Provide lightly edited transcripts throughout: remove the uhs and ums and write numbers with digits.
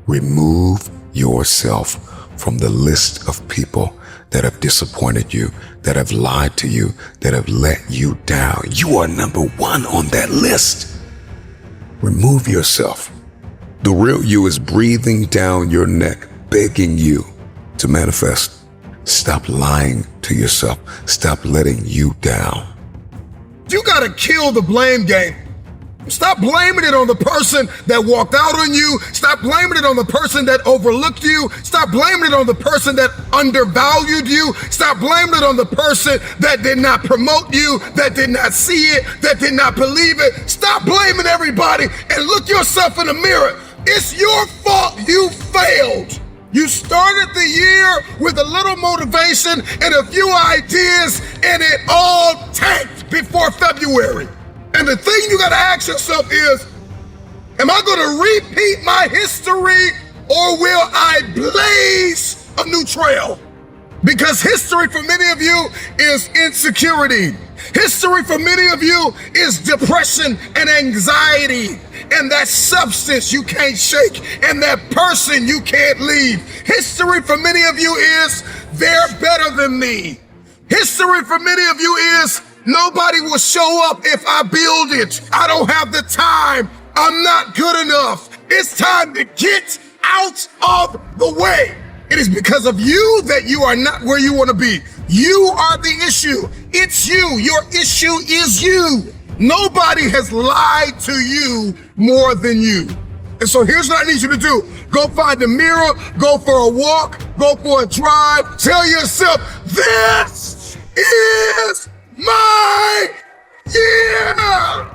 Remove yourself from the list of people that have disappointed you, that have lied to you, that have let you down. You are number one on that list. Remove yourself. The real you is breathing down your neck, begging you to manifest. Stop lying to yourself. Stop letting you down. You gotta kill the blame game. Stop blaming it on the person that walked out on you. Stop blaming it on the person that overlooked you. Stop blaming it on the person that undervalued you. Stop blaming it on the person that did not promote you, that did not see it, that did not believe it. Stop blaming everybody and look yourself in the mirror. It's your fault you failed. You started the year with a little motivation and a few ideas, and it all tanked before February. And the thing you gotta ask yourself is, am I gonna repeat my history, or will I blaze a new trail? Because history for many of you is insecurity. History for many of you is depression and anxiety, and that substance you can't shake, and that person you can't leave. History for many of you is, they're better than me. History for many of you is, nobody will show up if I build it. I don't have the time. I'm not good enough. It's time to get out of the way. It is because of you that you are not where you want to be. You are the issue. It's you. Your issue is you. Nobody has lied to you more than you. And so here's what I need you to do. Go find a mirror, go for a walk, go for a drive. Tell yourself, this is my year.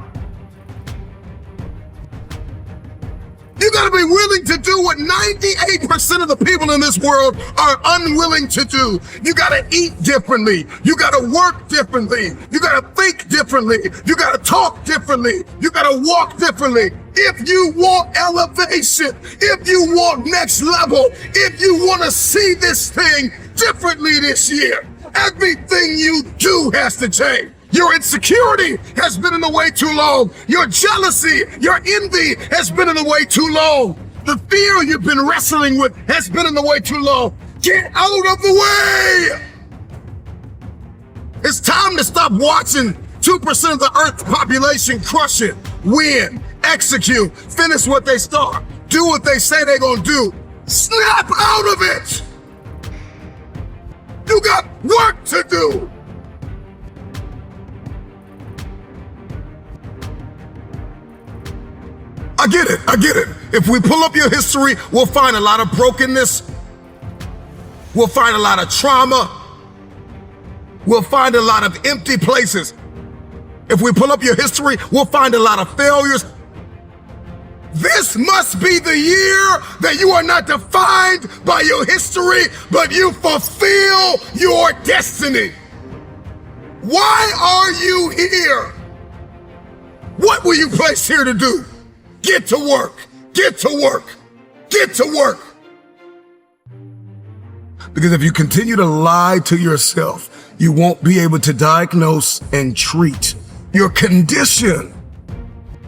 You gotta be willing to do what 98% of the people in this world are unwilling to do. You gotta eat differently. You gotta work differently. You gotta think differently. You gotta talk differently. You gotta walk differently. If you want elevation, if you want next level, if you wanna see this thing differently this year, everything you do has to change. Your insecurity has been in the way too long. Your jealousy, your envy has been in the way too long. The fear you've been wrestling with has been in the way too long. Get out of the way. It's time to stop watching 2% of the Earth's population crush it, win, execute, finish what they start, do what they say they're gonna do. Snap out of it. You got work to do. I get it. If we pull up your history, we'll find a lot of brokenness. We'll find a lot of trauma. We'll find a lot of empty places. If we pull up your history, we'll find a lot of failures. This must be the year that you are not defined by your history, but you fulfill your destiny. Why are you here? What were you placed here to do? Get to work, get to work, get to work. Because if you continue to lie to yourself, you won't be able to diagnose and treat your condition,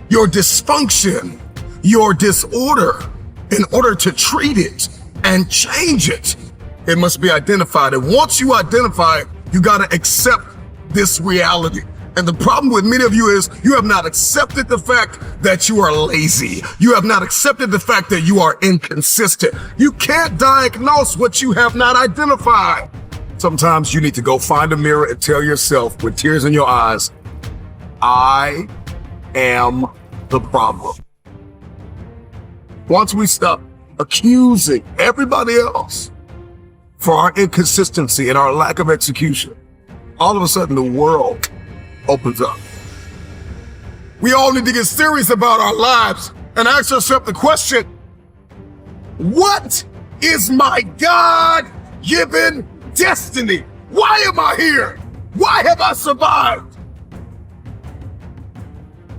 your dysfunction, your disorder. In order to treat it and change it, it must be identified. And once you identify it, you got to accept this reality. And the problem with many of you is you have not accepted the fact that you are lazy. You have not accepted the fact that you are inconsistent. You can't diagnose what you have not identified. Sometimes you need to go find a mirror and tell yourself with tears in your eyes, I am the problem. Once we stop accusing everybody else for our inconsistency and our lack of execution, all of a sudden the world opens up. We all need to get serious about our lives and ask ourselves the question, what is my God-given destiny? Why am I here? Why have I survived?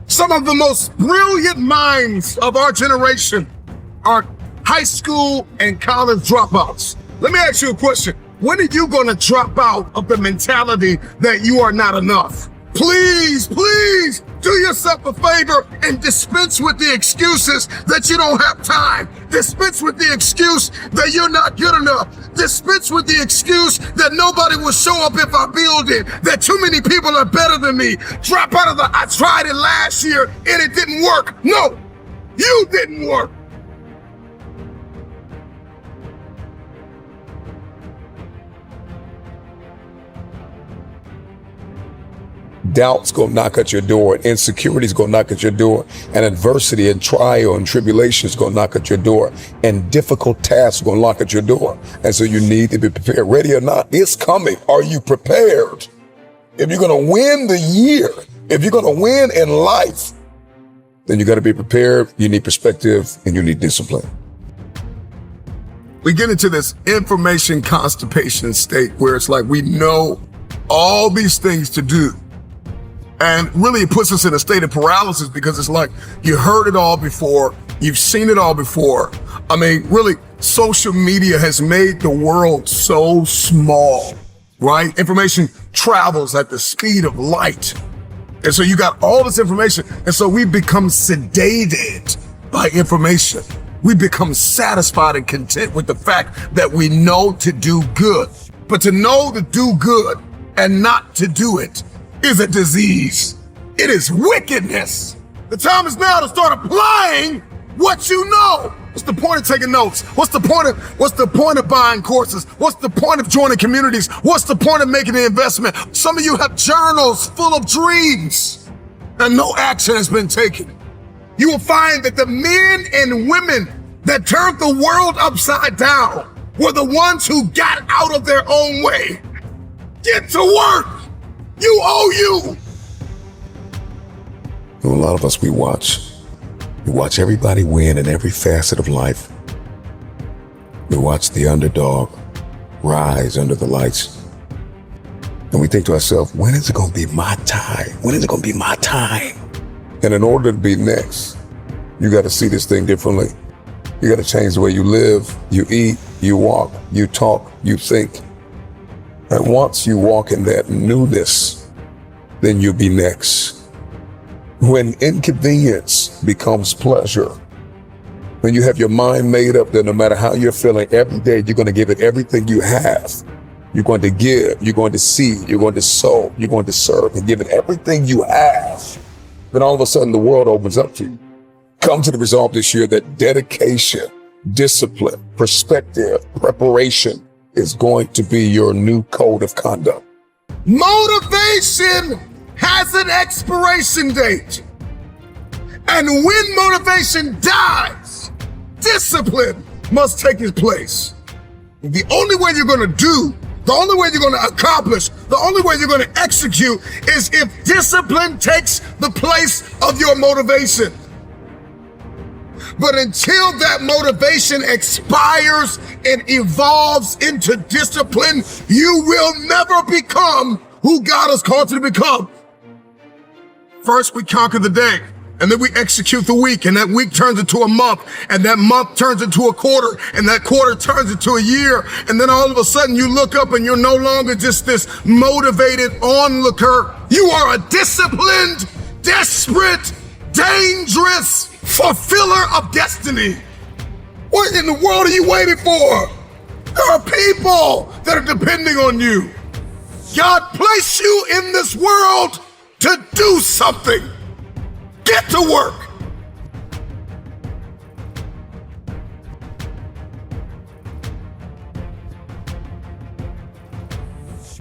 Some of the most brilliant minds of our generation are high school and college dropouts. Let me ask you a question. When are you going to drop out of the mentality that you are not enough? Please do yourself a favor and dispense with the excuses that you don't have time. Dispense with the excuse that you're not good enough. Dispense with the excuse that nobody will show up if I build it, that too many people are better than me. Drop out of I tried it last year and it didn't work. No, you didn't work. Doubt's gonna knock at your door, and insecurity's gonna knock at your door, and adversity and trial and tribulation is gonna knock at your door, and difficult tasks are gonna knock at your door. And so you need to be prepared. Ready or not, it's coming. Are you prepared? If you're gonna win the year, if you're gonna win in life, then you gotta be prepared. You need perspective and you need discipline. We get into this information constipation state where it's like we know all these things to do. And really it puts us in a state of paralysis because it's like you heard it all before, you've seen it all before. I mean, really, social media has made the world so small, right? Information travels at the speed of light. And so you got all this information. And so we become sedated by information. We become satisfied and content with the fact that we know to do good. But to know to do good and not to do it is a disease. It is wickedness. The time is now to start applying what you know. What's the point of taking notes? What's the point of buying courses? What's the point of joining communities? What's the point of making an investment? Some of you have journals full of dreams and no action has been taken. You will find that the men and women that turned the world upside down were the ones who got out of their own way. Get to work. You owe you. A lot of us, we watch everybody win in every facet of life. We watch the underdog rise under the lights. And we think to ourselves, when is it going to be my time? When is it going to be my time? And in order to be next, you got to see this thing differently. You got to change the way you live, you eat, you walk, you talk, you think. And once you walk in that newness, then you'll be next. When inconvenience becomes pleasure, when you have your mind made up that no matter how you're feeling every day, you're going to give it everything you have. You're going to give, you're going to see, you're going to sow, you're going to serve and give it everything you have. Then all of a sudden the world opens up to you. Come to the resolve this year that dedication, discipline, perspective, preparation is going to be your new code of conduct. Motivation has an expiration date. And when motivation dies, discipline must take its place. The only way you're going to do, the only way you're going to accomplish, the only way you're going to execute is if discipline takes the place of your motivation. But until that motivation expires and evolves into discipline, you will never become who God has called you to become. First, we conquer the day, and then we execute the week, and that week turns into a month, and that month turns into a quarter, and that quarter turns into a year. And then all of a sudden you look up and you're no longer just this motivated onlooker. You are a disciplined, desperate, dangerous fulfiller of destiny. What in the world are you waiting for? There are people that are depending on you. God placed you in this world to do something. Get to work.